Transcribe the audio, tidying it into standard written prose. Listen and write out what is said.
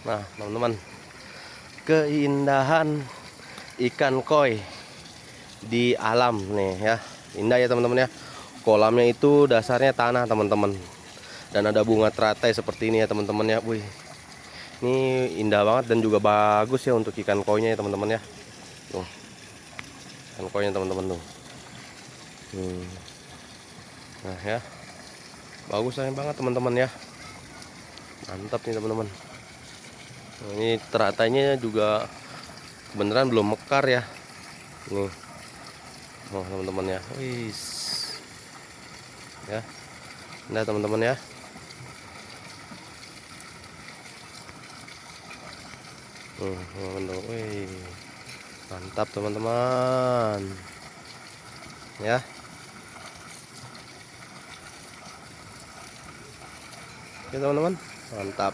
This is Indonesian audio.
Nah, teman-teman, keindahan ikan koi di alam nih ya. Indah ya teman-teman ya. Kolamnya itu dasarnya tanah teman-teman. Dan ada bunga teratai seperti ini ya teman-teman ya. Wih. Ini indah banget dan juga bagus ya untuk ikan koinya ya teman-teman ya. Tuh. Ikan koinya teman-teman tuh. Nah ya. Bagus sayang banget teman-teman ya. Mantap nih teman-teman. Nah, ini teratainya juga beneran belum mekar ya. Nih. Oh, teman-teman ya. Wih. Ya. Nah, teman-teman ya. Wih. Mantap teman-teman. Ya. Oke teman-teman. Mantap.